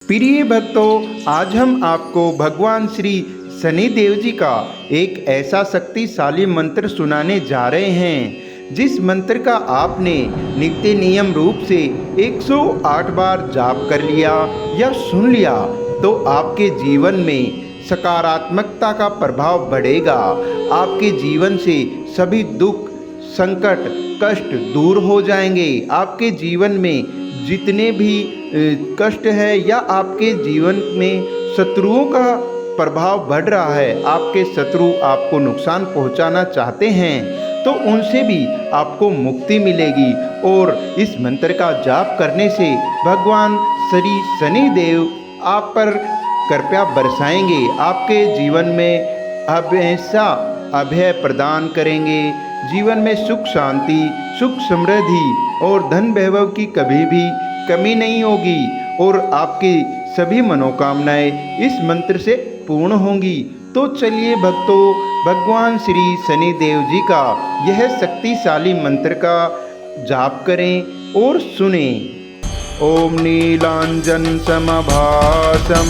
प्रिय भक्तों, आज हम आपको भगवान श्री शनिदेव जी का एक ऐसा शक्तिशाली मंत्र सुनाने जा रहे हैं जिस मंत्र का आपने नित्य नियम रूप से 108 बार जाप कर लिया या सुन लिया तो आपके जीवन में सकारात्मकता का प्रभाव बढ़ेगा। आपके जीवन से सभी दुख, संकट, कष्ट दूर हो जाएंगे। आपके जीवन में जितने भी कष्ट है या आपके जीवन में शत्रुओं का प्रभाव बढ़ रहा है, आपके शत्रु आपको नुकसान पहुंचाना चाहते हैं तो उनसे भी आपको मुक्ति मिलेगी। और इस मंत्र का जाप करने से भगवान श्री शनिदेव आप पर कृपा बरसाएंगे, आपके जीवन में हमेशा अभय प्रदान करेंगे। जीवन में सुख शांति, सुख समृद्धि और धन वैभव की कभी भी कमी नहीं होगी और आपकी सभी मनोकामनाएं इस मंत्र से पूर्ण होंगी। तो चलिए भक्तों, भगवान श्री शनिदेव जी का यह शक्तिशाली मंत्र का जाप करें और सुने। ओम नीलांजन समभासम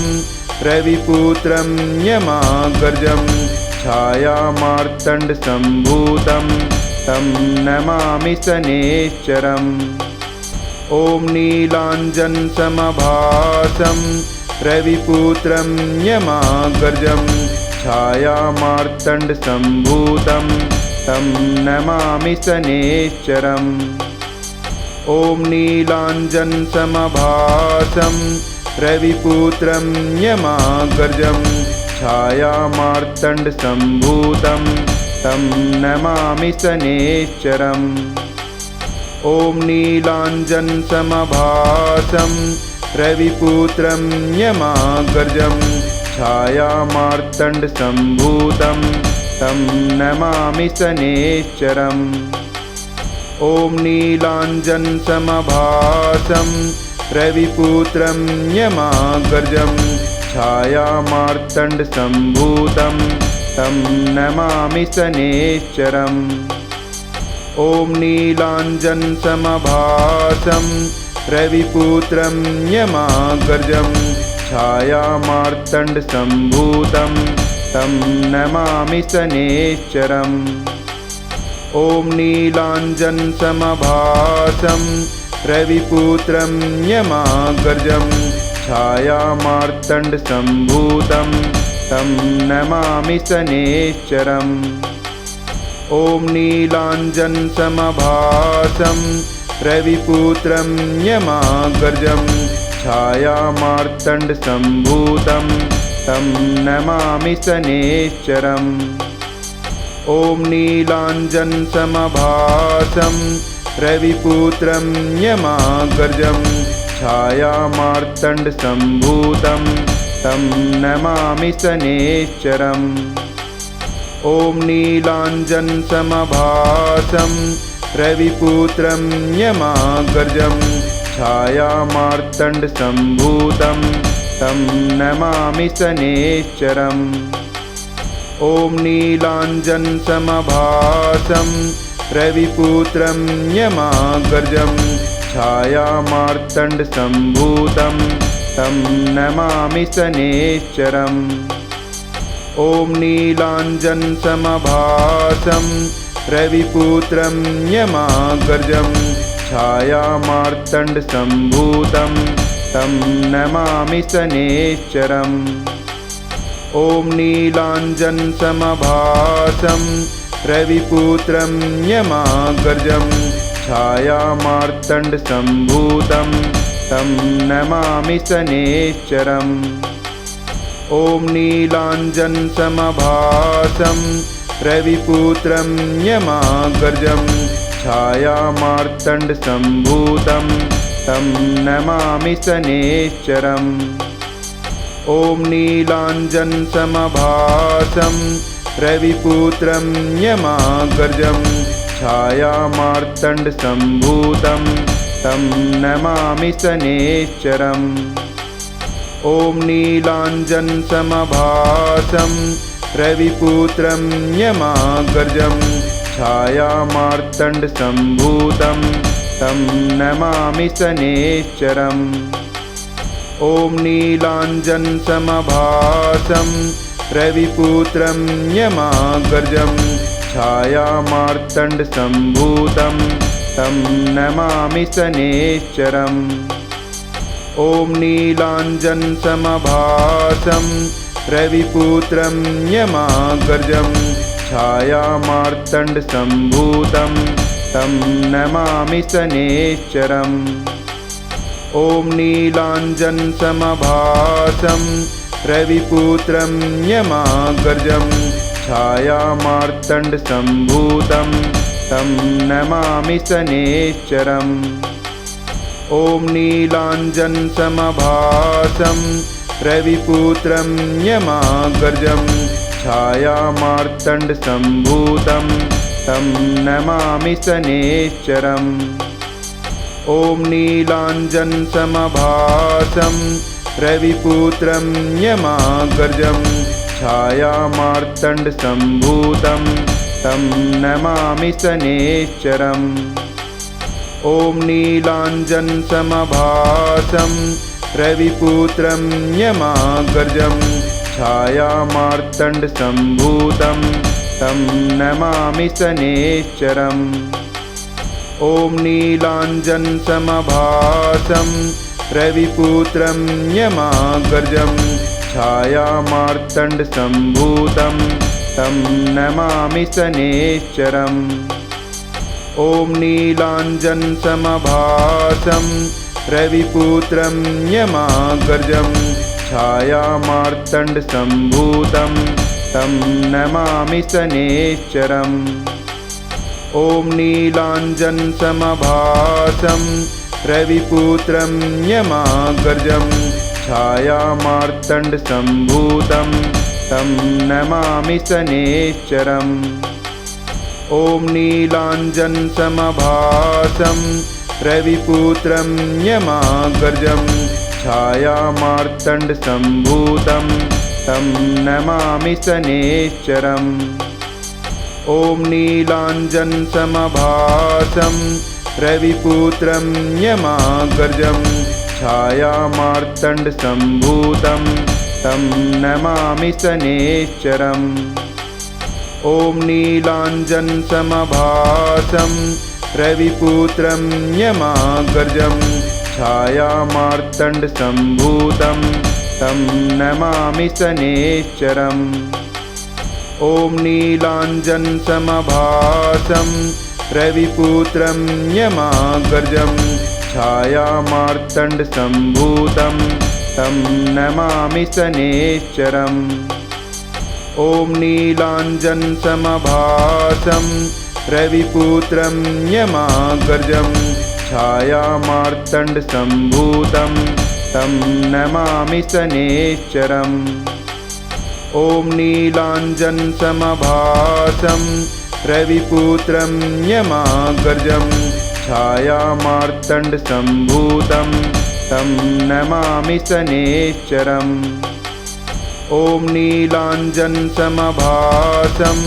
रविपुत्रं यमाग्रजं छायामार्तंड संभूतं तं नमामि शनैश्चरम्। ओम नीलांजन समभासं रविपुत्रं यमाग्रजं छायामार्तंड संभूतं तं नमामि शनैश्चरम्। ओम नीलांजन समभासं रविपुत्रं यमाग्रजं छायामार्तंड संभूतं तं नमामि शनैश्चरम्। ओम नीलांजन समभासं रविपुत्रं यमाग्रजं छायामार्तंड संभूतं तं नमामि शनैश्चरम्। ओम नीलांजन समभासं रविपुत्रं यमाग्रजं छायामार्तंड संभूतं तं नमामि शनैश्चरम्। ओम नीलांजन समभासं रविपुत्रं यमाग्रजं छायामार्तंड संभूतं तं नमामि शनैश्चरम्। ओम नीलांजन समभासं रविपुत्रं यमाग्रजं छायामार्तंड संभूतं तं नमामि शनैश्चरम्। ओम नीलांजन समभासं रविपुत्रं यमाग्रजं छायामार्तंड संभूतं तं नमामि शनैश्चरम्। ओम नीलांजन समभासं रविपुत्रं यमाग्रजं छायामार्तंड संभूतं तं नमामि शनैश्चरम्। ओम नीलांजन समभासं रविपुत्रं यमाग्रजं छायामार्तंड संभूतं तं नमामि शनैश्चरम्। ओम नीलांजन समभासं रविपुत्रं यमाग्रजं छायामार्तंड संभूतं तं नमामि शनैश्चरम्। ओम नीलांजन समभासं रविपुत्रं यमाग्रजं छायामार्तंड संभूतं तं नमामि शनैश्चरम्। ओम नीलांजन समभासं रविपुत्रं यमाग्रजं छायामार्तंड संभूतं तं नमामि शनैश्चरम्। ओम नीलांजन समभासं रविपुत्रं यमाग्रजं छायामार्तंड संभूतं तं नमामि शनैश्चरम्। ओम नीलांजन समभासं रविपुत्रं यमाग्रजं छायामार्तंड संभूतं तं नमामि शनैश्चरम्। ओम नीलांजन समभासं रविपुत्रं यमाग्रजं छायामार्तंड संभूतं तं नमामि शनैश्चरम्। ॐ नीलाञ्जनसमभासं रविपुत्रं यमाग्रजं छायामार्तण्डसम्भूतं तं नमामि शनैश्चरम्। ॐ नीलाञ्जनसमभासं रविपुत्रं यमाग्रजं छायामार्तण्डसम्भूतं तं नमामि शनैश्चरम्। ॐ नीलाञ्जनसमभासं रविपुत्रं यमाग्रजं छायामार्तण्डसम्भूतं तं नमामि शनैश्चरम्। ॐ नीलाञ्जनसमभासं रविपुत्रं यमाग्रजं छायामार्तण्डसम्भूतं तं नमामि शनैश्चरम्। ॐ नीलाञ्जनसमभासं रविपुत्रं यमाग्रजं छायामार्तण्डसम्भूतं तं नमामि शनैश्चरम्। ॐ नीलाञ्जनसमभासं रविपुत्रं यमाग्रजं छायामार्तण्डसम्भूतं तं नमामि शनैश्चरम्। ॐ नीलाञ्जनसमभासं रविपुत्रं यमाग्रजं छायामार्तण्डसम्भूतं तं नमामि शनैश्चरम्। ॐ नीलाञ्जनसमभासं रविपुत्रं यमाग्रजं छायामार्तण्डसम्भूतं तं नमामि शनैश्चरम्। ॐ नीलाञ्जनसमभासं रविपुत्रं यमाग्रजं छायामार्तण्डसम्भूतं तं नमामि शनैश्चरम्। ॐ नीलाञ्जनसमभासं रविपुत्रं यमाग्रजं छायामार्तण्डसम्भूतं तं नमामि शनैश्चरम्। ॐ नीलाञ्जनसमभासं रविपुत्रं यमाग्रजं छायामार्तण्डसम्भूतं तं नमामि शनैश्चरम्। ॐ नीलाञ्जनसमभासं रविपुत्रं यमाग्रजं छायामार्तण्डसम्भूतं तं नमामि शनैश्चरम्। ॐ नीलाञ्जनसमभासं रविपुत्रं यमाग्रजं छायामार्तण्डसम्भूतं तं नमामि शनैश्चरम्। ॐ नीलाञ्जनसमभासं रविपुत्रं यमाग्रजं छायामार्तण्डसम्भूतं तं नमामि शनैश्चरम्। ॐ नीलाञ्जनसमभासं रविपुत्रं यमाग्रजं छायामार्तण्डसम्भूतं तं नमामि शनैश्चरम्। ॐ नीलाञ्जनसमभासं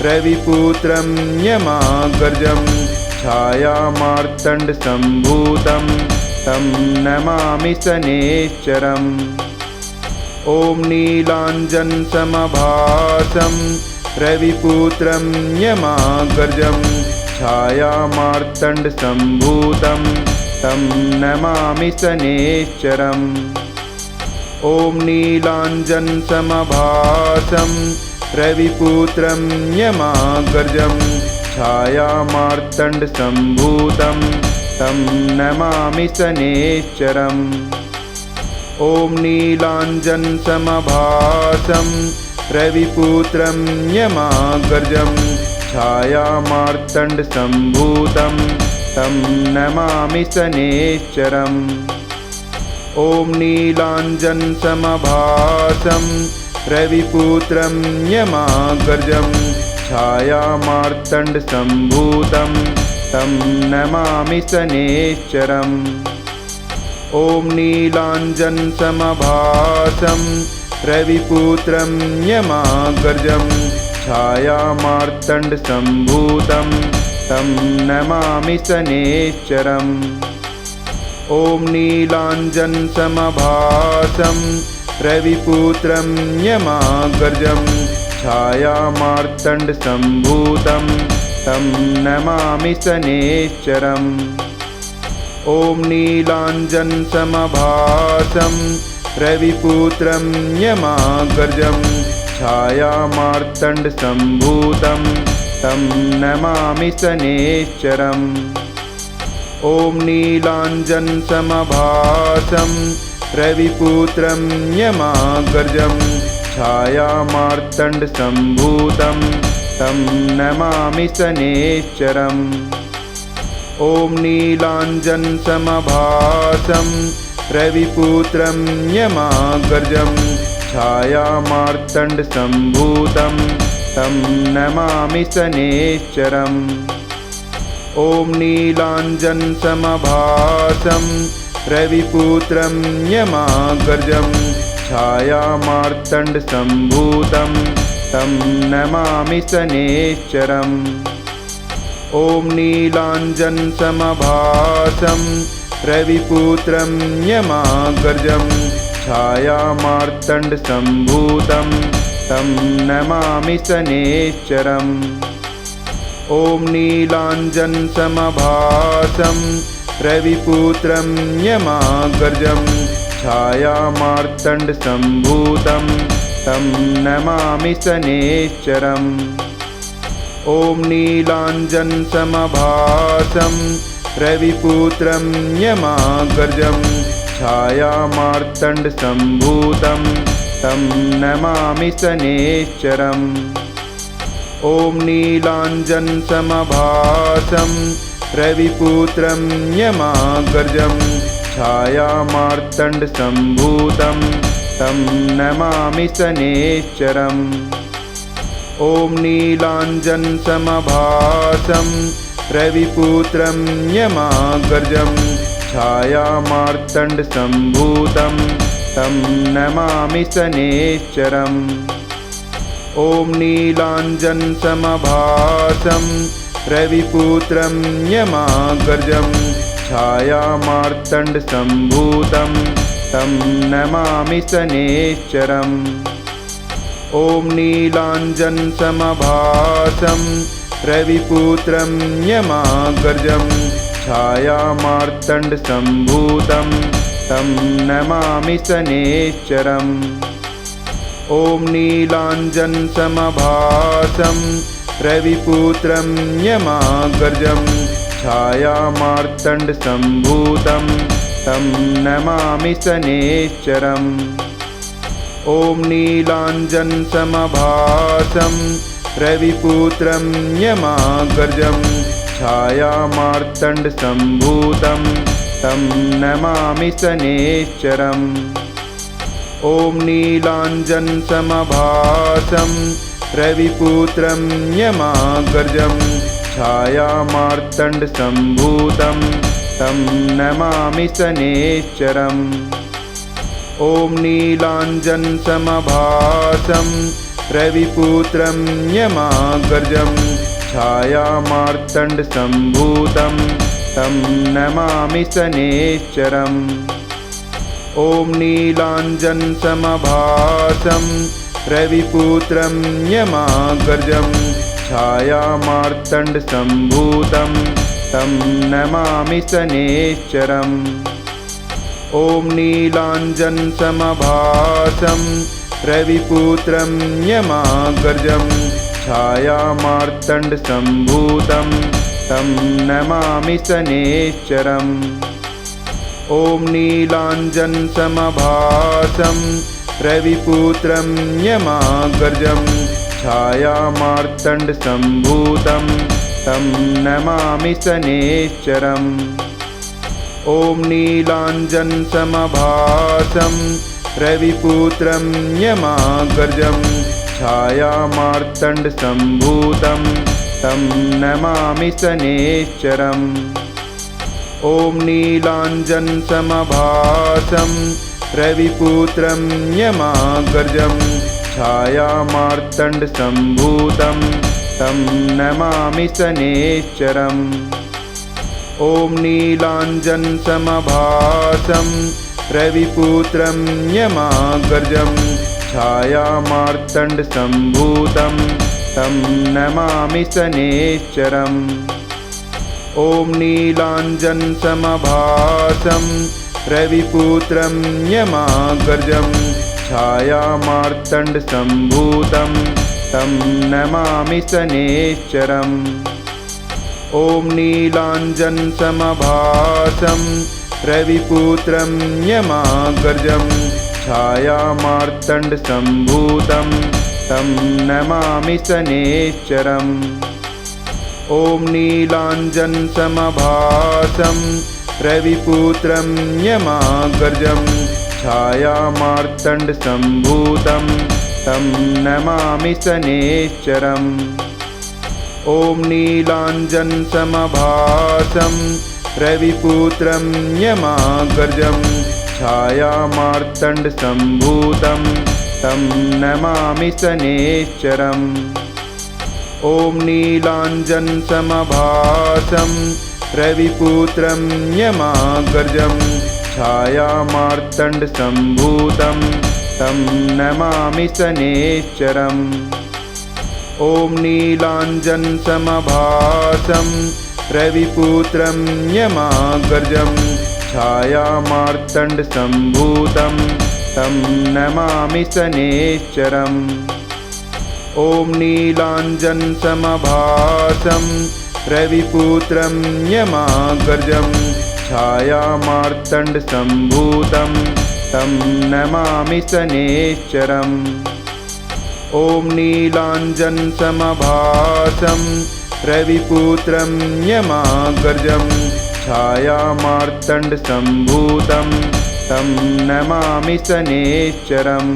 रविपुत्रं यमाग्रजं छायामार्तण्डसम्भूतं तं नमामि शनैश्चरम्। ॐ नीलाञ्जनसमभासं रविपुत्रं यमाग्रजं छायामार्तण्डसम्भूतं तं नमामि शनैश्चरम्। ॐ नीलाञ्जनसमभासं रविपुत्रं यमाग्रजं छायामार्तण्डसम्भूतं तं नमामि शनैश्चरम्। ॐ नीलाञ्जनसमभासं रविपुत्रं यमाग्रजं छायामार्तण्डसम्भूतं तं नमामि शनैश्चरम्। ॐ नीलाञ्जनसमभासं रविपुत्रं यमाग्रजं छायामार्तण्डसम्भूतं तं नमामि शनैश्चरम्। ॐ नीलाञ्जनसमभासं रविपुत्रं यमाग्रजं छायामार्तण्डसम्भूतं तं नमामि शनैश्चरम्। ॐ नीलाञ्जनसमभासं रविपुत्रं यमाग्रजं छायामार्तण्डसम्भूतं तं नमामि शनैश्चरम्। ॐ नीलाञ्जनसमभासं रविपुत्रं यमाग्रजं छायामार्तण्डसम्भूतं तं नमामि शनैश्चरम्। ॐ नीलाञ्जनसमभासं रविपुत्रं यमाग्रजं छायामार्तण्डसम्भूतं तं नमामि शनैश्चरम्। ॐ नीलाञ्जनसमभासं रविपुत्रं यमाग्रजं छायामार्तण्डसम्भूतं तं नमामि शनैश्चरम्। ॐ नीलाञ्जनसमभासं रविपुत्रं यमाग्रजं छायामार्तण्डसम्भूतं तं नमामि शनैश्चरम्। ॐ नीलाञ्जनसमभासं रविपुत्रं यमाग्रजं छायामार्तण्डसम्भूतं तं नमामि शनैश्चरम्। ॐ नीलाञ्जनसमभासं रविपुत्रं यमाग्रजं छायामार्तण्डसम्भूतं तं नमामि शनैश्चरम्। ॐ नीलाञ्जनसमभासं रविपुत्रं यमाग्रजं छायामार्तण्डसम्भूतं तं नमामि शनैश्चरम्। ॐ नीलाञ्जनसमभासं रविपुत्रं यमाग्रजं छायामार्तण्डसम्भूतं तं नमामि शनैश्चरम्। ॐ नीलाञ्जनसमभासं रविपुत्रं यमाग्रजं छायामार्तण्डसम्भूतं तं नमामि शनैश्चरम्। ॐ नीलाञ्जनसमभासं रविपुत्रं यमाग्रजं छायामार्तण्डसम्भूतं तं नमामि शनैश्चरम्। ॐ नीलाञ्जनसमभासं रविपुत्रं यमाग्रजं छायामार्तण्डसम्भूतं तं नमामि शनैश्चरम्। ॐ नीलाञ्जनसमभासं रविपुत्रं यमाग्रजं छायामार्तण्डसम्भूतं तं नमामि शनैश्चरम्। ॐ नीलाञ्जनसमभासं रविपुत्रं यमाग्रजं छायामार्तण्डसम्भूतं तं नमामि शनैश्चरम्। ॐ नीलाञ्जनसमभासं रविपुत्रं यमाग्रजं छायामार्तण्डसम्भूतं तं नमामि शनैश्चरम्। ॐ नीलाञ्जनसमभासं रविपुत्रं यमाग्रजं छायामार्तण्डसम्भूतं तं नमामि शनैश्चरम्। ॐ नीलाञ्जनसमभासं रविपुत्रं यमाग्रजं छायामार्तण्डसम्भूतं तं नमामि शनैश्चरम्। ॐ नीलाञ्जनसमभासं रविपुत्रं यमाग्रजं छायामार्तण्डसम्भूतं तं नमामि शनैश्चरम्। ॐ नीलाञ्जनसमभासं रविपुत्रं यमाग्रजं छायामार्तण्डसम्भूतं तं नमामि शनैश्चरम्। ॐ नीलाञ्जनसमभासं रविपुत्रं यमाग्रजं छायामार्तण्डसम्भूतं तं नमामि शनैश्चरम्। ॐ नीलाञ्जनसमभासं रविपुत्रं यमाग्रजं छायामार्तण्डसम्भूतं तं नमामि शनैश्चरम्। ॐ नीलाञ्जनसमभासं रविपुत्रं यमाग्रजं छायामार्तण्डसम्भूतं तं नमामि शनैश्चरम्। ॐ नीलाञ्जनसमभासं रविपुत्रं यमाग्रजं छायामार्तण्डसम्भूतं तं नमामि शनैश्चरम्। ॐ नीलाञ्जनसमभासं रविपुत्रं यमाग्रजं छायामार्तण्डसम्भूतं तं नमामि शनैश्चरम्। ॐ नीलाञ्जनसमभासं रविपुत्रं यमाग्रजं छायामार्तण्डसम्भूतं तं नमामि शनैश्चरम्। ॐ नीलाञ्जनसमभासं रविपुत्रं यमाग्रजं छायामार्तण्डसम्भूतं तं नमामि शनैश्चरम्। ॐ नीलाञ्जनसमभासं रविपुत्रं यमाग्रजं छायामार्तण्डसम्भूतं तं नमामि शनैश्चरम्। ॐ नीलाञ्जनसमभासं रविपुत्रं यमाग्रजं छायामार्तण्डसम्भूतं तं नमामि शनैश्चरम्। ॐ नीलाञ्जनसमभासं रविपुत्रं यमाग्रजं छायामार्तण्डसम्भूतं तं नमामि शनैश्चरम्। ॐ नीलाञ्जनसमभासं रविपुत्रं यमाग्रजं छायामार्तण्डसम्भूतं तं नमामि शनैश्चरम्।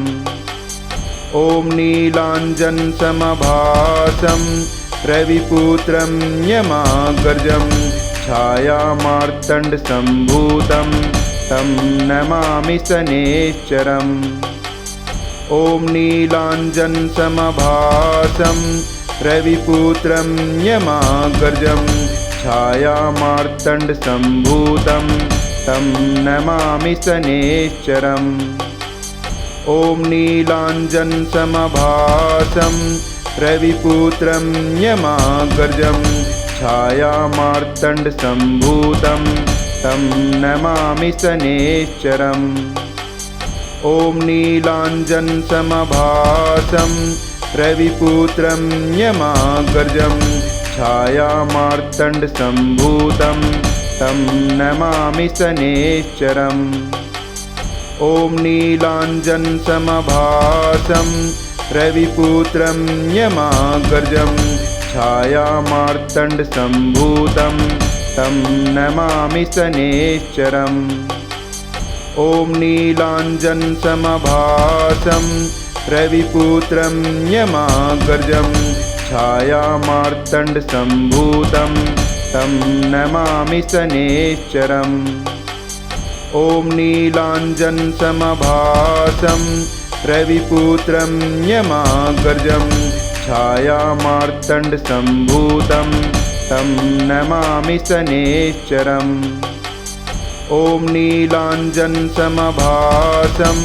ॐ नीलाञ्जनसमभासं रविपुत्रं यमाग्रजं छायामार्तण्डसम्भूतं तं नमामि शनैश्चरम्। ॐ नीलाञ्जनसमभासं रविपुत्रं यमाग्रजं छायामार्तण्डसम्भूतं तं नमामि शनैश्चरम्। ॐ नीलाञ्जनसमभासं रविपुत्रं यमाग्रजं छायामार्तण्डसम्भूतं तं नमामि शनैश्चरम्। ॐ नीलाञ्जनसमभासं रविपुत्रं यमाग्रजं छायामार्तण्डसम्भूतं तं नमामि शनैश्चरम्। ॐ नीलाञ्जनसमभासं रविपुत्रं यमाग्रजं छायामार्तण्डसम्भूतं तं नमामि शनैश्चरम्। ॐ नीलाञ्जनसमभासं रविपुत्रं यमाग्रजं छायामार्तण्डसम्भूतं तं नमामि शनैश्चरम्। ॐ नीलाञ्जनसमभासं रविपुत्रं यमाग्रजं छायामार्तण्डसम्भूतं तं नमामि शनैश्चरम्। ॐ नीलाञ्जनसमभासं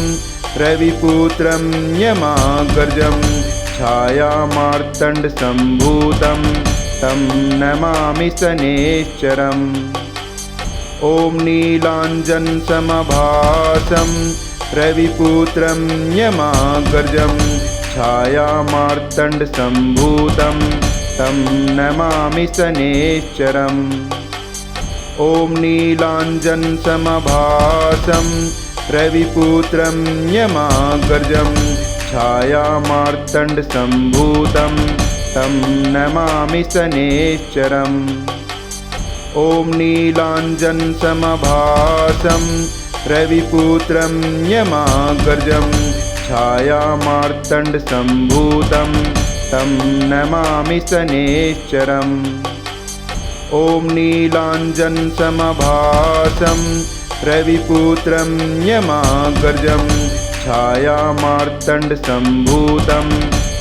रविपुत्रं यमाग्रजं छायामार्तण्डसम्भूतं तं नमामि शनैश्चरम्। ॐ नीलाञ्जनसमभासं रविपुत्रं यमाग्रजं छायामार्तण्डसम्भूतं तं नमामि शनैश्चरम्। ॐ नीलाञ्जनसमभासं रविपुत्रं यमाग्रजं छायामार्तण्डसम्भूतं तं नमामि शनैश्चरम्। ॐ नीलाञ्जनसमभासं रविपुत्रं यमाग्रजं छायामार्तण्डसम्भूतं तं नमामि शनैश्चरम्। ॐ नीलाञ्जनसमभासं रविपुत्रं यमाग्रजं छायामार्तण्डसम्भूतं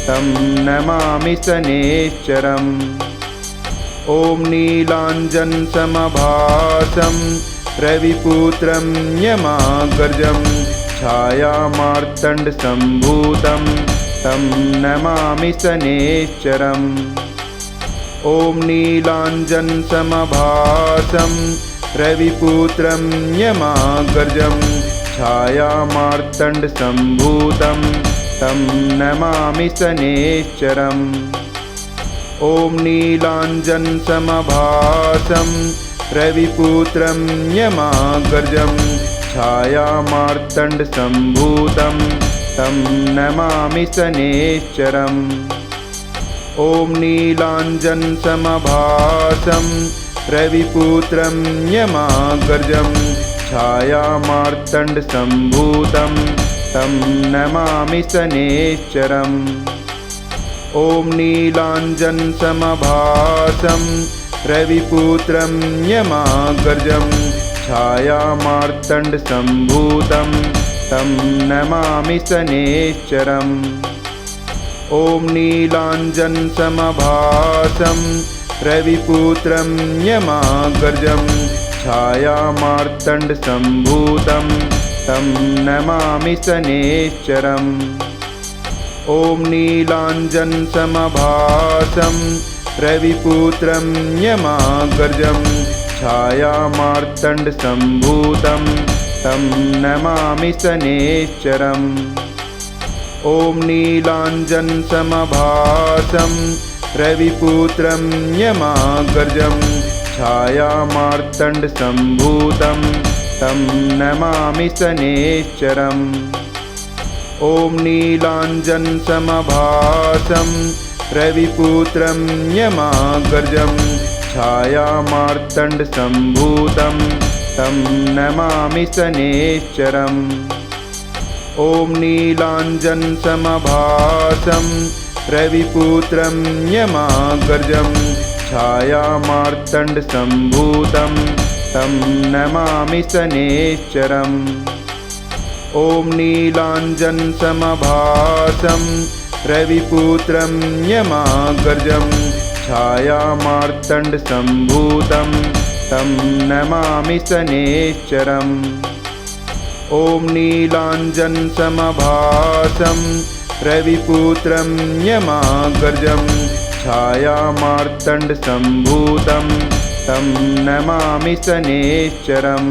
तं नमामि शनैश्चरम्। ॐ नीलाञ्जनसमभासं रविपुत्रं यमाग्रजं छायामार्तण्डसम्भूतं तं नमामि शनैश्चरम्। ॐ नीलाञ्जनसमभासं रविपुत्रं यमाग्रजं छायामार्तण्डसम्भूतं तं नमामि शनैश्चरम्। ॐ नीलाञ्जनसमभासं रविपुत्रं यमाग्रजं छायामार्तण्डसम्भूतं तं नमामि शनैश्चरम्। ॐ नीलाञ्जनसमभासं रविपुत्रं यमाग्रजं छायामार्तण्डसम्भूतं तं नमामि शनैश्चरम्। ॐ नीलाञ्जनसमभासं रविपुत्रं यमाग्रजं छायामार्तण्डसम्भूतं तं नमामि शनैश्चरम्। ॐ नीलाञ्जनसमभासं रविपुत्रं यमाग्रजं छायामार्तण्डसम्भूतं तं नमामि शनैश्चरम्। ॐ नीलाञ्जनसमभासं रविपुत्रं यमाग्रजं छायामार्तण्डसम्भूतं तं नमामि शनैश्चरम्। ॐ नीलाञ्जनसमभासं रविपुत्रं यमाग्रजं छायामार्तण्डसम्भूतं तं नमामि शनैश्चरम्। ॐ नीलाञ्जनसमभासं रविपुत्रं यमाग्रजं छायामार्तण्डसम्भूतं तं नमामि शनैश्चरम्। ॐ नीलाञ्जनसमभासं रविपुत्रं यमाग्रजं छायामार्तण्डसम्भूतं तं नमामि शनैश्चरम्। ॐ नीलाञ्जनसमभासं रविपुत्रं यमाग्रजं छायामार्तण्डसम्भूतं तं नमामि शनैश्चरम्। ॐ नीलाञ्जनसमभासं रविपुत्रं यमाग्रजं छायामार्तण्डसम्भूतं तं नमामि शनैश्चरम्।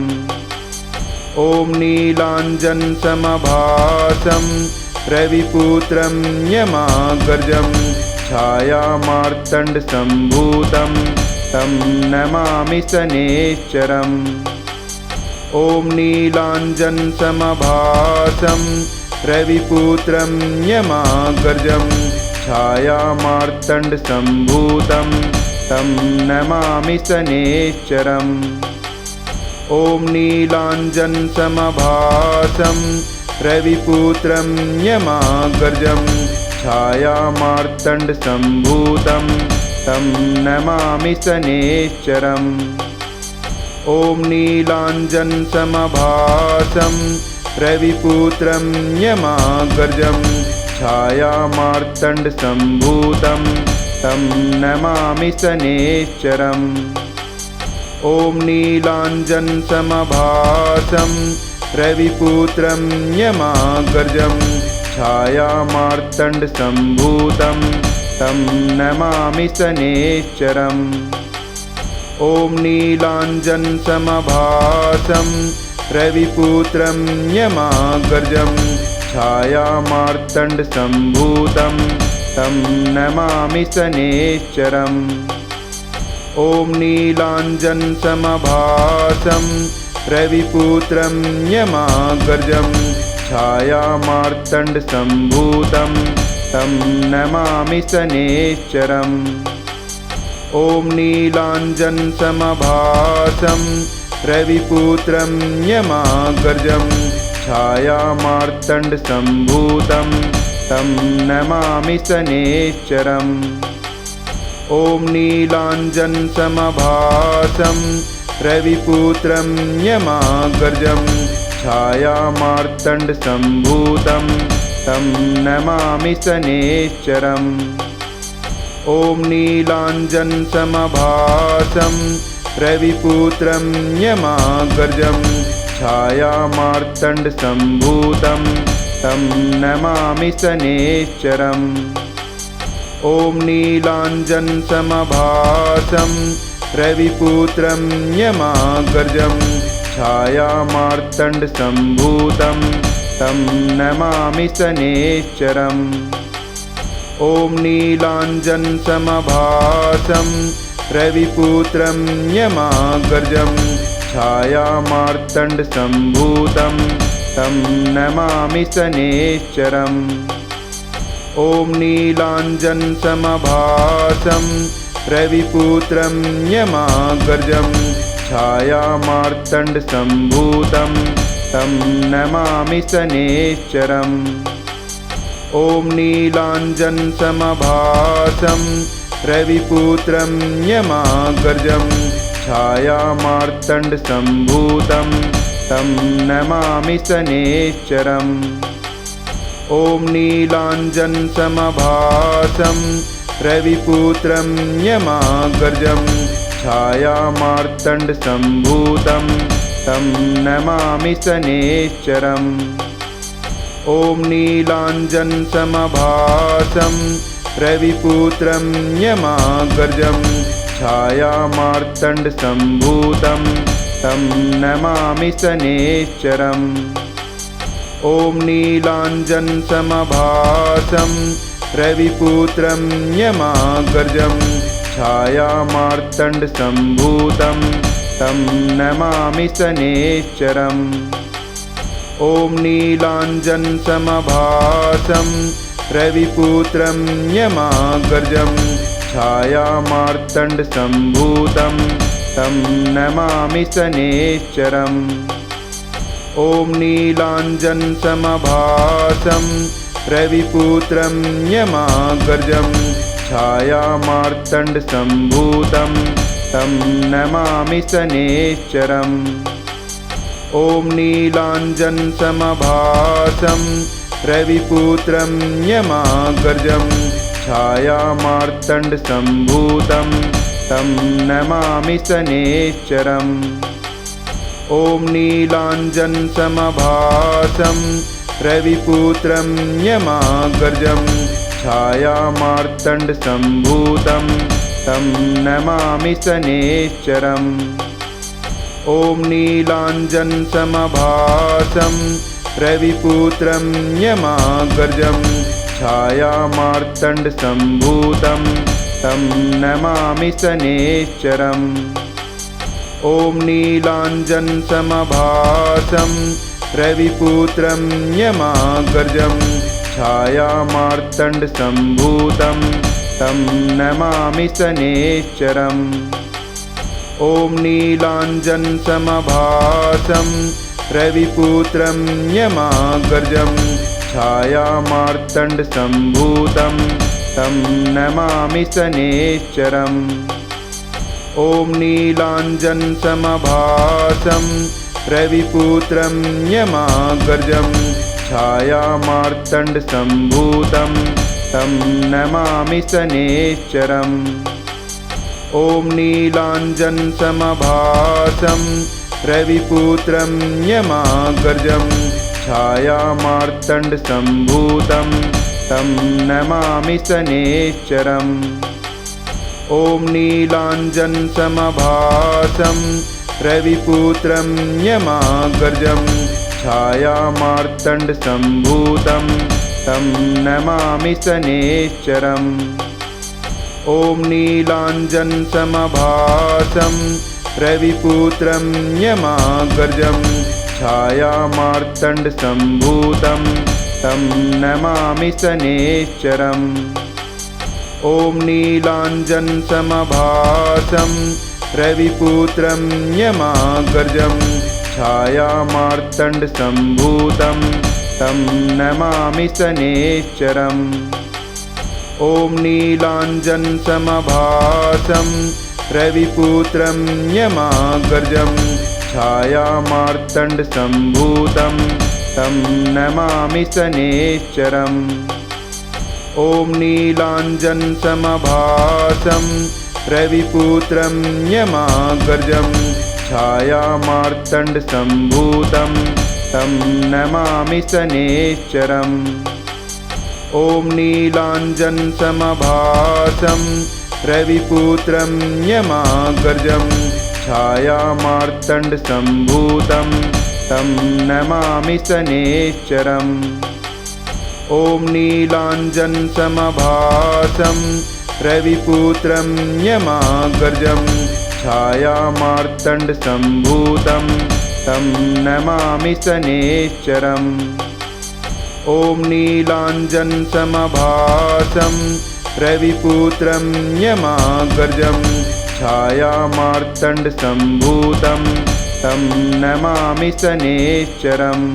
ॐ नीलाञ्जनसमभासं रविपुत्रं यमाग्रजं छायामार्तण्डसम्भूतं तं नमामि शनैश्चरम्। ॐ नीलाञ्जनसमभासं रविपुत्रं यमाग्रजं छायामार्तण्डसम्भूतं तं नमामि शनैश्चरम्। ॐ नीलाञ्जनसमभासं रविपुत्रं यमाग्रजं छायामार्तण्डसम्भूतं तं नमामि शनैश्चरम्। ॐ नीलाञ्जनसमभासं रविपुत्रं यमाग्रजं छायामार्तण्डसम्भूतं तं नमामि शनैश्चरम्। ॐ नीलाञ्जनसमभासं रविपुत्रं यमाग्रजं छायामार्तण्डसम्भूतं तं नमामि शनैश्चरम्। ॐ नीलाञ्जनसमभासं रविपुत्रं यमाग्रजं छायामार्तण्डसम्भूतं तं नमामि शनैश्चरम्। ॐ नीलाञ्जनसमभासं रविपुत्रं यमाग्रजं छायामार्तण्डसम्भूतं तं नमामि शनैश्चरम्। ॐ नीलाञ्जनसमभासं रविपुत्रं यमाग्रजं छायामार्तण्डसम्भूतं तं नमामि शनैश्चरम्। ॐ नीलाञ्जनसमभासं रविपुत्रं यमाग्रजं छायामार्तण्डसम्भूतं तं नमामि शनैश्चरम्। ॐ नीलाञ्जनसमभासं रविपुत्रं यमाग्रजं छायामार्तण्डसम्भूतं तं नमामि शनैश्चरम्। ॐ नीलाञ्जनसमभासं रविपुत्रं यमाग्रजं छायामार्तण्डसम्भूतं तं नमामि शनैश्चरम्। ॐ नीलाञ्जनसमभासं रविपुत्रं यमाग्रजं छायामार्तण्डसम्भूतं तं नमामि शनैश्चरम्। ॐ नीलाञ्जनसमभासं रविपुत्रं यमाग्रजं छायामार्तण्डसम्भूतं तं नमामि शनैश्चरम्। ॐ नीलाञ्जनसमभासं रविपुत्रं यमाग्रजं छायामार्तण्डसम्भूतं तं नमामि शनैश्चरम्। ॐ नीलाञ्जनसमभासं रविपुत्रं यमाग्रजं छायामार्तण्डसम्भूतं तं नमामि शनैश्चरम्। ॐ नीलाञ्जनसमभासं रविपुत्रं यमाग्रजं छायामार्तण्डसम्भूतं तं नमामि शनैश्चरम्। ॐ नीलाञ्जनसमभासं रविपुत्रं यमाग्रजं छायामार्तण्डसम्भूतं तं नमामि शनैश्चरम्। ॐ नीलाञ्जनसमभासं रविपुत्रं यमाग्रजं छायामार्तण्डसम्भूतं तं नमामि शनैश्चरम्। ॐ नीलाञ्जनसमभासं रविपुत्रं यमाग्रजं छायामार्तण्डसम्भूतं तं नमामि शनैश्चरम्। ॐ नीलाञ्जनसमभासं रविपुत्रं यमाग्रजं छायामार्तण्डसम्भूतं तं नमामि शनैश्चरम्। ॐ नीलाञ्जनसमभासं रविपुत्रं यमाग्रजं छायामार्तण्डसम्भूतं तं नमामि शनैश्चरम्। ॐ नीलाञ्जनसमभासं रविपुत्रं यमाग्रजं छायामार्तण्डसम्भूतं तं नमामि शनैश्चरम्। ॐ नीलाञ्जनसमभासं रविपुत्रं यमाग्रजं छायामार्तण्डसम्भूतं तं नमामि शनैश्चरम्। ॐ नीलाञ्जनसमभासं रविपुत्रं यमाग्रजं छायामार्तण्डसम्भूतं तं नमामि शनैश्चरम्। ॐ नीलाञ्जनसमभासं रविपुत्रं यमाग्रजं छायामार्तण्डसम्भूतं तं नमामि शनैश्चरम्। ॐ नीलाञ्जनसमभासं रविपुत्रं यमाग्रजं छायामार्तण्डसम्भूतं तं नमामि शनैश्चरम्। ॐ नीलाञ्जनसमभासं रविपुत्रं यमाग्रजं छायामार्तण्डसम्भूतं तं नमामि शनैश्चरम्। ॐ नीलाञ्जनसमभासं रविपुत्रं यमाग्रजं छायामार्तण्डसम्भूतं तं नमामि शनैश्चरम्। ॐ नीलाञ्जनसमभासं रविपुत्रं यमाग्रजं छायामार्तण्डसम्भूतं तं नमामि शनैश्चरम्। ॐ नीलाञ्जनसमभासं रविपुत्रं यमाग्रजं छायामार्तण्डसम्भूतं तं नमामि शनैश्चरम्। ॐ नीलाञ्जनसमभासं रविपुत्रं यमाग्रजं छायामार्तण्डसम्भूतं तं नमामि शनैश्चरम्। ॐ नीलाञ्जनसमभासं रविपुत्रं यमाग्रजं छायामार्तण्डसम्भूतं तं नमामि शनैश्चरम्। ॐ नीलाञ्जनसमभासं रविपुत्रं यमाग्रजं छायामार्तण्डसम्भूतं तं नमामि शनैश्चरम्। ॐ नीलाञ्जनसमभासं रविपुत्रं यमाग्रजं छायामार्तण्डसम्भूतं तं नमामि शनैश्चरम्।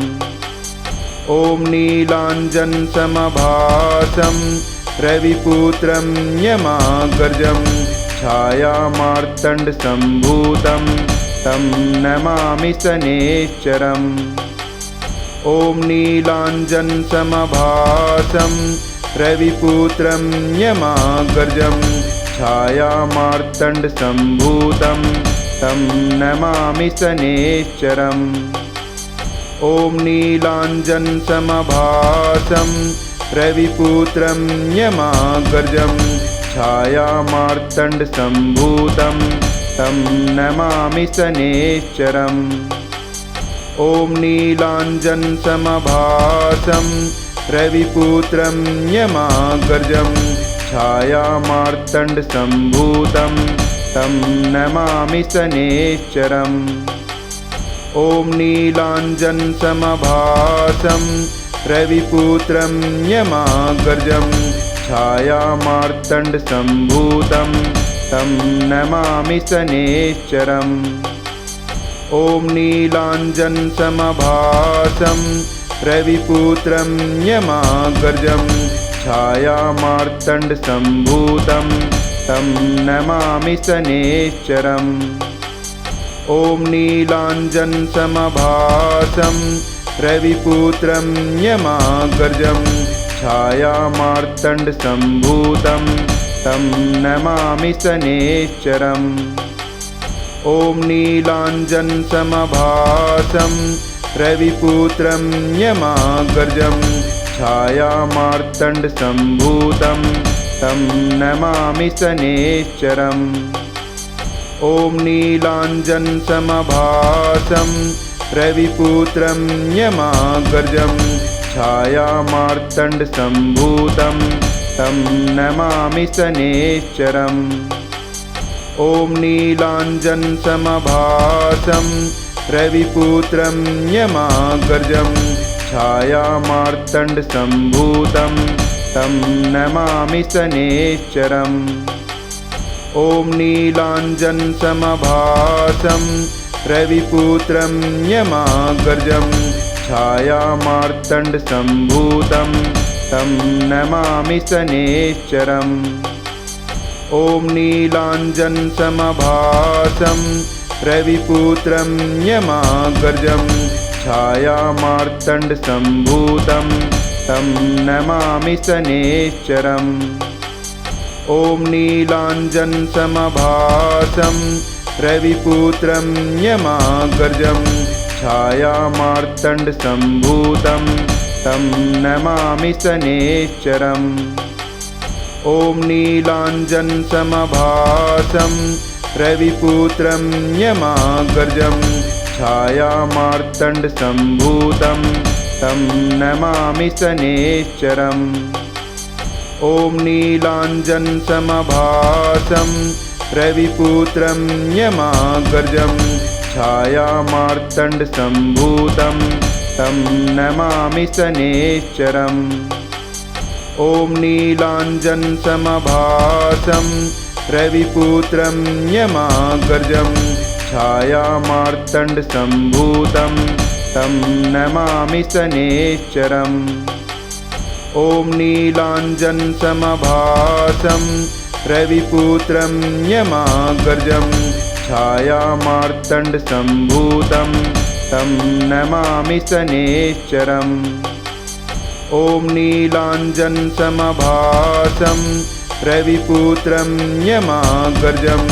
ॐ नीलाञ्जनसमभासं रविपुत्रं यमाग्रजं छायामार्तण्डसम्भूतं तं नमामि शनैश्चरम्। ॐ नीलाञ्जनसमभासं रविपुत्रं यमाग्रजं छायामार्तण्डसम्भूतं तं नमामि शनैश्चरम्। ॐ नीलाञ्जनसमभासं रविपुत्रं यमाग्रजं छायामार्तण्डसम्भूतं तं नमामि शनैश्चरम्। ॐ नीलाञ्जनसमभासं रविपुत्रं यमाग्रजं छायामार्तण्डसम्भूतं तं नमामि शनैश्चरम्। ॐ नीलाञ्जनसमभासं रविपुत्रं यमाग्रजं छायामार्तण्डसम्भूतं तं नमामि शनैश्चरम्। ॐ नीलाञ्जनसमभासं रविपुत्रं यमाग्रजं छायामार्तण्डसम्भूतं तं नमामि शनैश्चरम्। ॐ नीलाञ्जनसमभासं रविपुत्रं यमाग्रजं छायामार्तण्डसम्भूतं तं नमामि शनैश्चरम्। ॐ नीलाञ्जनसमभासं रविपुत्रं यमाग्रजं छायामार्तण्डसम्भूतं तं नमामि शनैश्चरम्। ॐ नीलाञ्जनसमभासं रविपुत्रं यमाग्रजं छायामार्तण्डसम्भूतं तं नमामि शनैश्चरम्। ॐ नीलाञ्जनसमभासं रविपुत्रं यमाग्रजं छायामार्तण्डसम्भूतं तं नमामि शनैश्चरम्। ॐ नीलाञ्जनसमभासं रविपुत्रं यमाग्रजं छायामार्तण्डसम्भूतं तं नमामि शनैश्चरम्। ॐ नीलाञ्जनसमभासं रविपुत्रं यमाग्रजं छायामार्तण्डसम्भूतं तं नमामि शनैश्चरम्। ॐ नीलाञ्जनसमभासं रविपुत्रं यमाग्रजं छायामार्तण्डसम्भूतं तं नमामि शनैश्चरम्। ॐ नीलाञ्जनसमभासं रविपुत्रं यमाग्रजं छायामार्तण्डसम्भूतं तं नमामि शनैश्चरम्। ॐ नीलाञ्जनसमभासं रविपुत्रं यमाग्रजं छायामार्तण्डसम्भूतं तं नमामि शनैश्चरम्। ॐ नीलाञ्जनसमभासं रविपुत्रं यमाग्रजं छायामार्तण्डसम्भूतं तं नमामि शनैश्चरम्। ॐ नीलाञ्जनसमभासं रविपुत्रं यमाग्रजं छायामार्तण्डसम्भूतं तं नमामि शनैश्चरम्। ॐ नीलाञ्जनसमभासं रविपुत्रं यमाग्रजं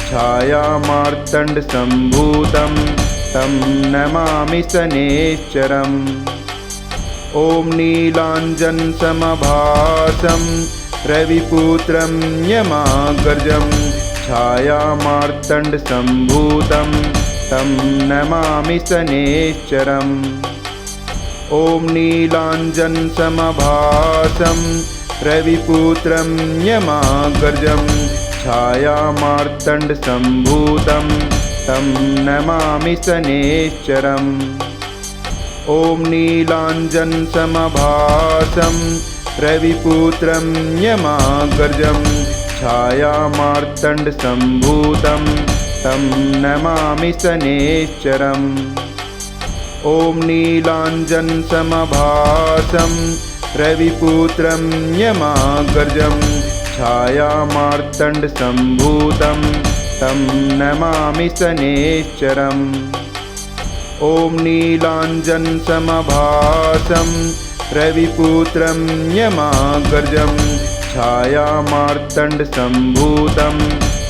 छायामार्तण्डसम्भूतं तं नमामि शनैश्चरम्। ॐ नीलाञ्जनसमभासं रविपुत्रं यमाग्रजं छायामार्तण्डसम्भूतं तं नमामि शनैश्चरम्। ॐ नीलाञ्जनसमभासं रविपुत्रं यमाग्रजं छायामार्तण्डसम्भूतं तं नमामि शनैश्चरम्। ॐ नीलाञ्जनसमभासं रविपुत्रं यमाग्रजं छायामार्तण्डसम्भूतं तं नमामि शनैश्चरम्। ॐ नीलाञ्जनसमभासं रविपुत्रं यमाग्रजं छायामार्तण्डसम्भूतं तं नमामि शनैश्चरम्। ॐ नीलाञ्जनसमभासं रविपुत्रं यमाग्रजं छायामार्तण्डसम्भूतं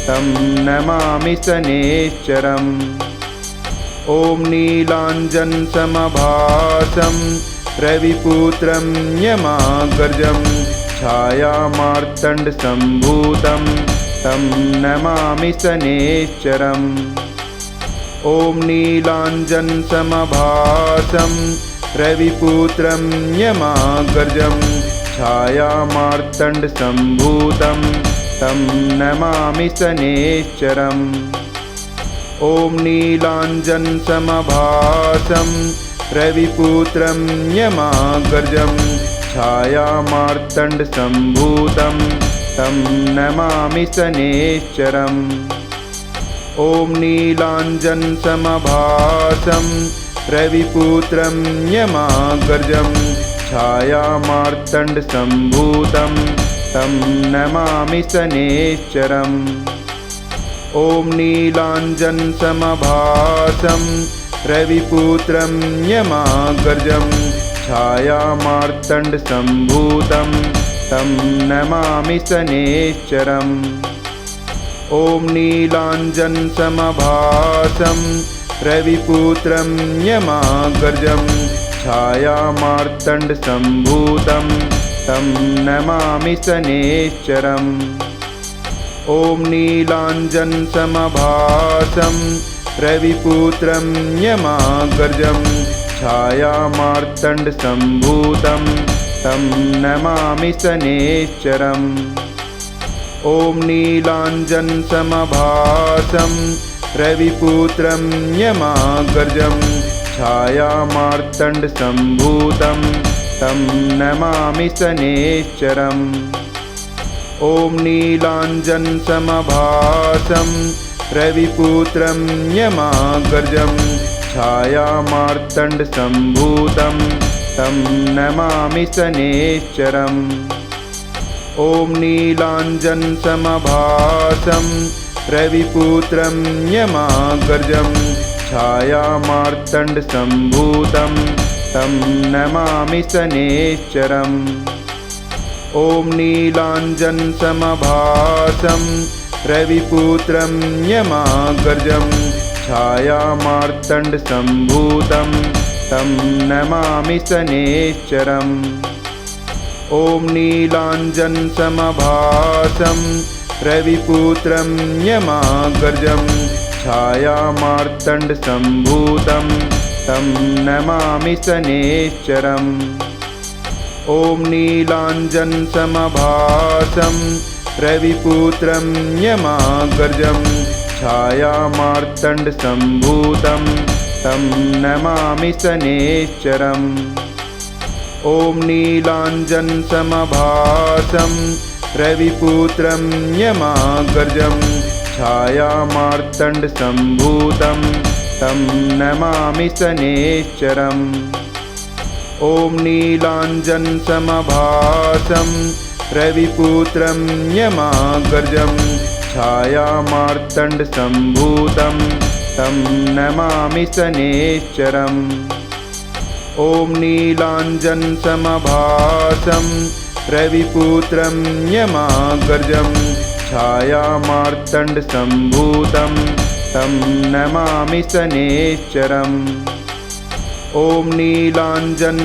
तं नमामि शनैश्चरम्। ॐ नीलाञ्जनसमभासं रविपुत्रं यमाग्रजं छायामार्तण्डसम्भूतं तं नमामि शनैश्चरम्। ॐ नीलाञ्जनसमभासं रविपुत्रं यमाग्रजं छायामार्तण्डसम्भूतं तं नमामि शनैश्चरम्। ॐ नीलाञ्जनसमभासं रविपुत्रं यमाग्रजं छायामार्तण्डसम्भूतं तं नमामि शनैश्चरम्। ॐ नीलाञ्जनसमभासं रविपुत्रं यमाग्रजं छायामार्तण्डसम्भूतं तं नमामि शनैश्चरम्। ॐ नीलाञ्जनसमभासं रविपुत्रं यमाग्रजं छायामार्तण्डसम्भूतं तं नमामि शनैश्चरम्। ॐ नीलाञ्जनसमभासं रविपुत्रं यमाग्रजं छायामार्तण्डसम्भूतं तं नमामि शनैश्चरम्। ॐ नीलाञ्जनसमभासं रविपुत्रं यमाग्रजं छायामार्तण्डसम्भूतं तं नमामि शनैश्चरम्। ॐ नीलाञ्जनसमभासं रविपुत्रं यमाग्रजं छायामार्तण्डसम्भूतं तं नमामि शनैश्चरम्। ॐ नीलाञ्जनसमभासं रविपुत्रं यमाग्रजं छायामार्तण्डसम्भूतं तं नमामि शनैश्चरम्। ॐ नीलाञ्जनसमभासं रविपुत्रं यमाग्रजं छायामार्तण्डसम्भूतं तं नमामि शनैश्चरम्। ॐ नीलाञ्जनसमभासं रविपुत्रं यमाग्रजं छायामार्तण्डसम्भूतं तं नमामि शनैश्चरम्। ॐ नीलाञ्जनसमभासं रविपुत्रं यमाग्रजं छायामार्तण्डसम्भूतं तं नमामि शनैश्चरम्। ॐ नीलाञ्जनसमभासं रविपुत्रं यमाग्रजं छायामार्तण्डसम्भूतं तं नमामि शनैश्चरम्। ॐ नीलाञ्जनसमभासं रविपुत्रं यमाग्रजं छायामार्तण्डसम्भूतं तं नमामि शनैश्चरम्। ॐ नीलाञ्जनसमभासं रविपुत्रं यमाग्रजं छायामार्तण्डसम्भूतं तं नमामि शनैश्चरम्। ॐ नीलाञ्जनसमभासं रविपुत्रं यमाग्रजं छायामार्तण्डसम्भूतं तं नमामि शनैश्चरम्। ॐ नीलाञ्जनसमभासं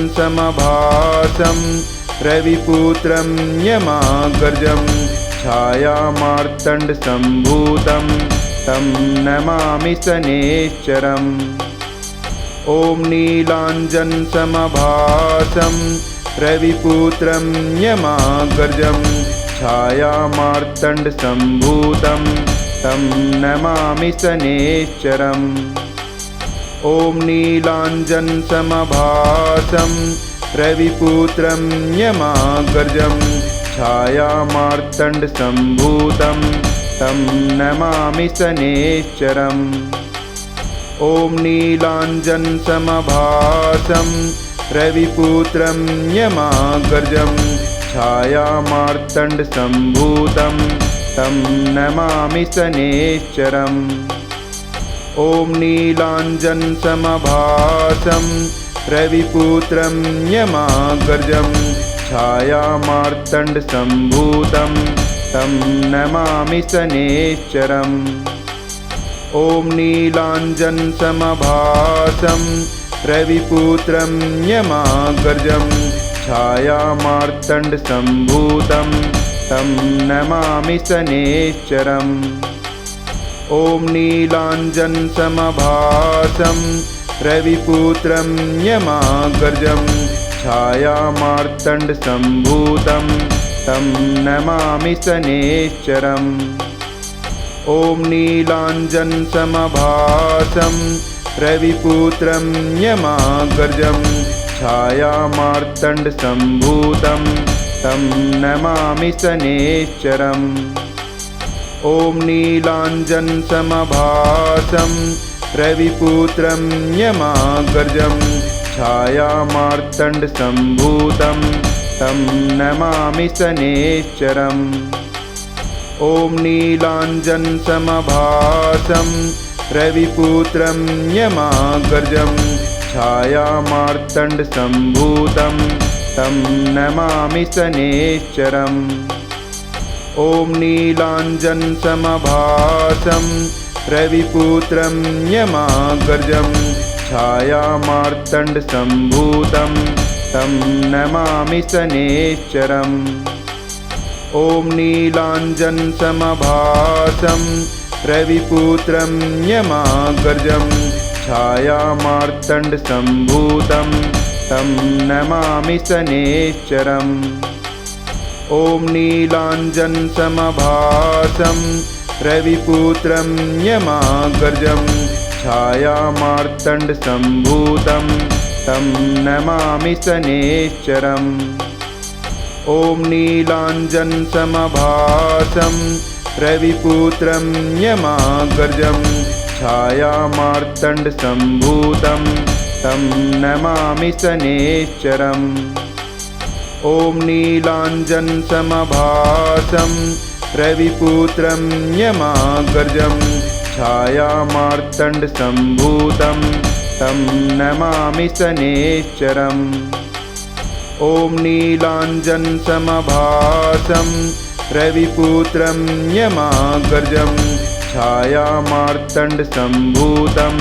रविपुत्रं यमाग्रजं छायामार्तण्डसम्भूतं तं नमामि शनैश्चरम्। ॐ नीलाञ्जनसमभासं रविपुत्रं यमाग्रजं छायामार्तण्डसम्भूतं तं नमामि शनैश्चरम्। ॐ नीलाञ्जनसमभासं रविपुत्रं यमाग्रजं छायामार्तण्डसम्भूतं तं नमामि शनैश्चरम्। ॐ नीलाञ्जनसमभासं रविपुत्रं यमाग्रजं छायामार्तण्डसम्भूतं तं नमामि शनैश्चरम्। ॐ नीलाञ्जनसमभासं रविपुत्रं यमाग्रजं छायामार्तण्डसम्भूतं तं नमामि शनैश्चरम्। ॐ नीलाञ्जनसमभासं रविपुत्रं यमाग्रजं छायामार्तण्डसम्भूतं तं नमामि शनैश्चरम्। ॐ नीलाञ्जनसमभासं रविपुत्रं यमाग्रजं छायामार्तण्डसम्भूतं तं नमामि शनैश्चरम्। ॐ नीलाञ्जनसमभासं रविपुत्रं यमाग्रजं छायामार्तण्डसम्भूतं तं नमामि शनैश्चरम्। ॐ नीलाञ्जनसमभासं रविपुत्रं यमाग्रजं छायामार्तण्डसम्भूतं तं नमामि शनैश्चरम्। ॐ नीलाञ्जनसमभासं रविपुत्रं यमाग्रजं छायामार्तण्डसम्भूतं तं नमामि शनैश्चरम्। ॐ नीलाञ्जनसमभासं रविपुत्रं यमाग्रजं छायामार्तण्डसम्भूतं तं नमामि शनैश्चरम्। ॐ नीलाञ्जनसमभासं रविपुत्रं यमाग्रजं छायामार्तण्डसम्भूतं तं नमामि शनैश्चरम्। ॐ नीलाञ्जनसमभासं रविपुत्रं यमाग्रजं छायामार्तण्डसम्भूतं तं नमामि शनैश्चरम्। ॐ नीलाञ्जनसमभासं रविपुत्रं यमाग्रजं छायामार्तण्डसम्भूतं तं नमामि शनैश्चरम्। ॐ नीलाञ्जनसमभासं रविपुत्रं यमाग्रजं छायामार्तण्डसम्भूतं तं नमामि शनैश्चरम्। ॐ नीलाञ्जनसमभासं रविपुत्रं यमाग्रजं छायामार्तण्डसम्भूतं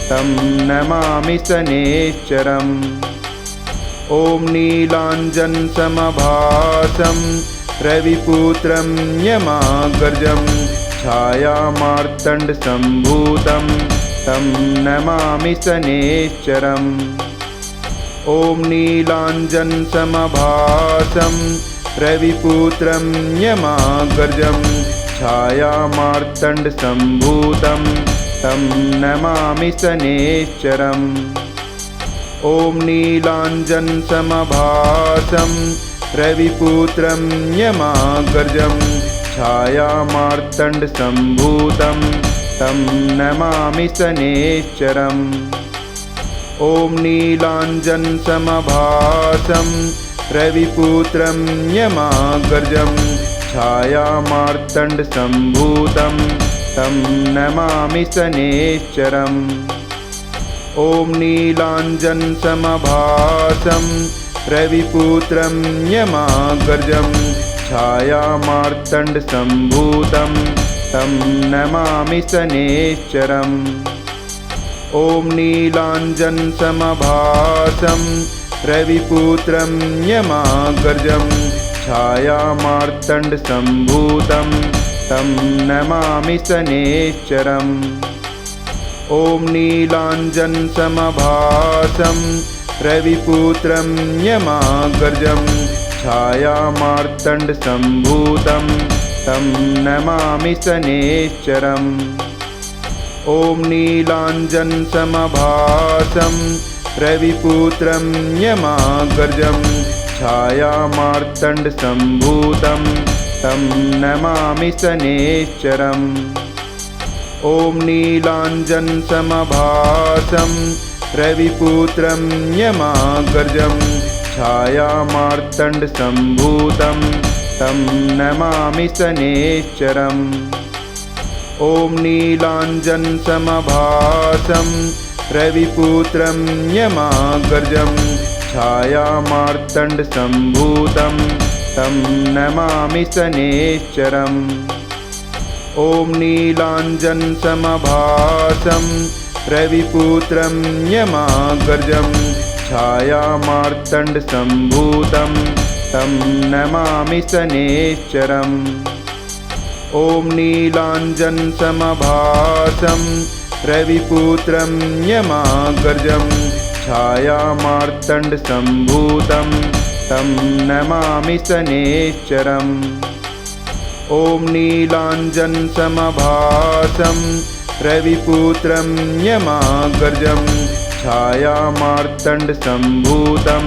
तं नमामि शनैश्चरम्। ॐ नीलाञ्जनसमभासं रविपुत्रं यमाग्रजं छायामार्तण्डसम्भूतं तं नमामि शनैश्चरम्। ॐ नीलाञ्जनसमभासं रविपुत्रं यमाग्रजं छायामार्तण्डसम्भूतं तं नमामि शनैश्चरम्। ॐ नीलाञ्जनसमभासं रविपुत्रं यमाग्रजं छायामार्तण्डसम्भूतं तं नमामि शनैश्चरम्। ॐ नीलाञ्जनसमभासं रविपुत्रं यमाग्रजं छायामार्तण्डसम्भूतं तं नमामि शनैश्चरम्। ॐ नीलाञ्जनसमभासं रविपुत्रं यमाग्रजं छायामार्तण्डसम्भूतं तं नमामि शनैश्चरम्। ॐ नीलाञ्जनसमभासं रविपुत्रं यमाग्रजं छायामार्तण्डसम्भूतं तं नमामि शनैश्चरम्। ॐ नीलाञ्जनसमभासं रविपुत्रं यमाग्रजं छायामार्तण्डसम्भूतं तं नमामि शनैश्चरम्। ॐ नीलाञ्जनसमभासं रविपुत्रं यमाग्रजं छायामार्तण्डसम्भूतं तं नमामि शनैश्चरम्। ॐ नीलाञ्जनसमभासं रविपुत्रं यमाग्रजं छायामार्तण्डसम्भूतं तं नमामि शनैश्चरम्। ॐ नीलाञ्जनसमभासं रविपुत्रं यमाग्रजं छायामार्तण्डसम्भूतं तं नमामि शनैश्चरम्। ॐ नीलाञ्जनसमभासं रविपुत्रं यमाग्रजं छायामार्तण्डसम्भूतं तं नमामि शनैश्चरम्। ॐ नीलाञ्जनसमभासं रविपुत्रं यमाग्रजं छायामार्तण्डसम्भूतं तं नमामि शनैश्चरम्। ॐ नीलाञ्जनसमभासं रविपुत्रं यमाग्रजं छायामार्तण्डसम्भूतं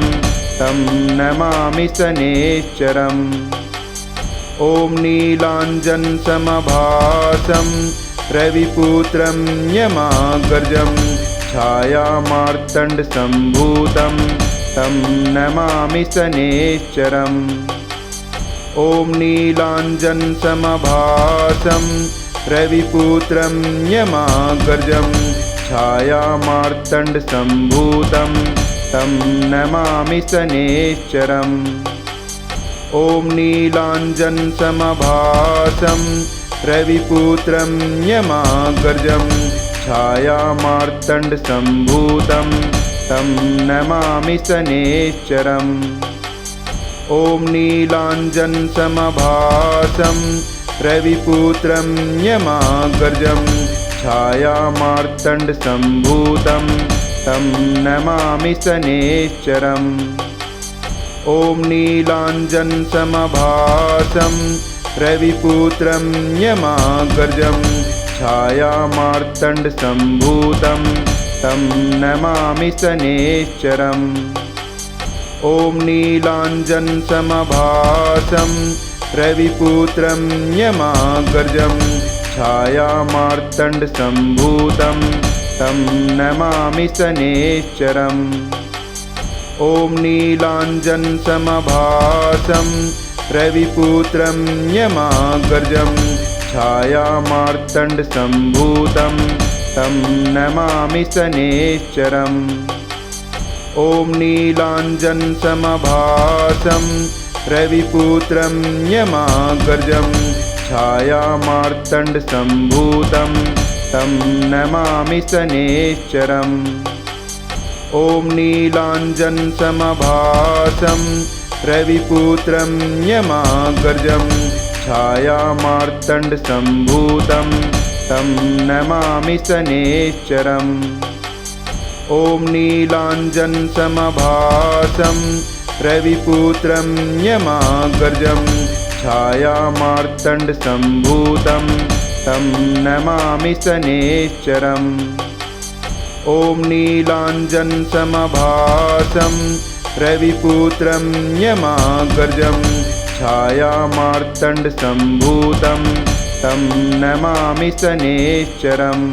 तं नमामि शनैश्चरम्। ॐ नीलाञ्जनसमभासं रविपुत्रं यमाग्रजं छायामार्तण्डसम्भूतं तं नमामि शनैश्चरम्। ॐ नीलाञ्जनसमभासं रविपुत्रं यमाग्रजं छायामार्तण्डसम्भूतं तं नमामि शनैश्चरम्। ॐ नीलाञ्जनसमभासं रविपुत्रं यमाग्रजं छायामार्तण्डसम्भूतं तं नमामि शनैश्चरम्। ॐ नीलाञ्जनसमभासं रविपुत्रं यमाग्रजं छायामार्तण्डसम्भूतं तं नमामि शनैश्चरम्। ॐ नीलाञ्जनसमभासं रविपुत्रं यमाग्रजं छायामार्तण्डसम्भूतं तं नमामि शनैश्चरम्। ॐ नीलाञ्जनसमभासं रविपुत्रं यमाग्रजं छायामार्तण्डसम्भूतं तं नमामि शनैश्चरम्। ॐ नीलाञ्जनसमभासं रविपुत्रं यमाग्रजं छायामार्तण्डसम्भूतं तं नमामि शनैश्चरम्। ॐ नीलाञ्जनसमभासं रविपुत्रं यमाग्रजं छायामार्तण्डसम्भूतं तं नमामि शनैश्चरम्। ॐ नीलाञ्जनसमभासं रविपुत्रं यमाग्रजं छायामार्तण्डसम्भूतं तं नमामि शनैश्चरम्। ॐ नीलाञ्जनसमभासं रविपुत्रं यमाग्रजं छायामार्तण्डसम्भूतं तं नमामि शनैश्चरम्। ॐ नीलाञ्जनसमभासं रविपुत्रं यमाग्रजं छायामार्तण्डसम्भूतं तं नमामि शनैश्चरम्।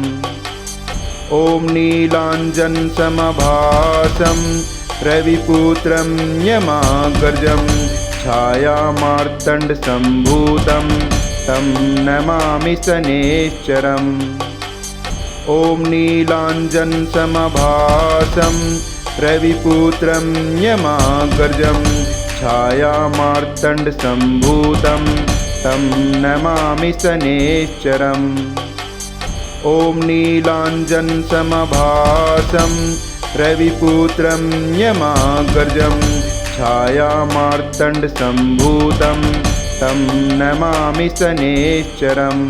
ॐ नीलाञ्जनसमभासं रविपुत्रं यमाग्रजं छायामार्तण्डसम्भूतं तं नमामि शनैश्चरम्। ॐ नीलाञ्जनसमभासं रविपुत्रं यमाग्रजं छायामार्तण्डसम्भूतं तं नमामि शनैश्चरम्। ॐ नीलाञ्जनसमभासं रविपुत्रं यमाग्रजं छायामार्तण्डसम्भूतं तं नमामि शनैश्चरम्।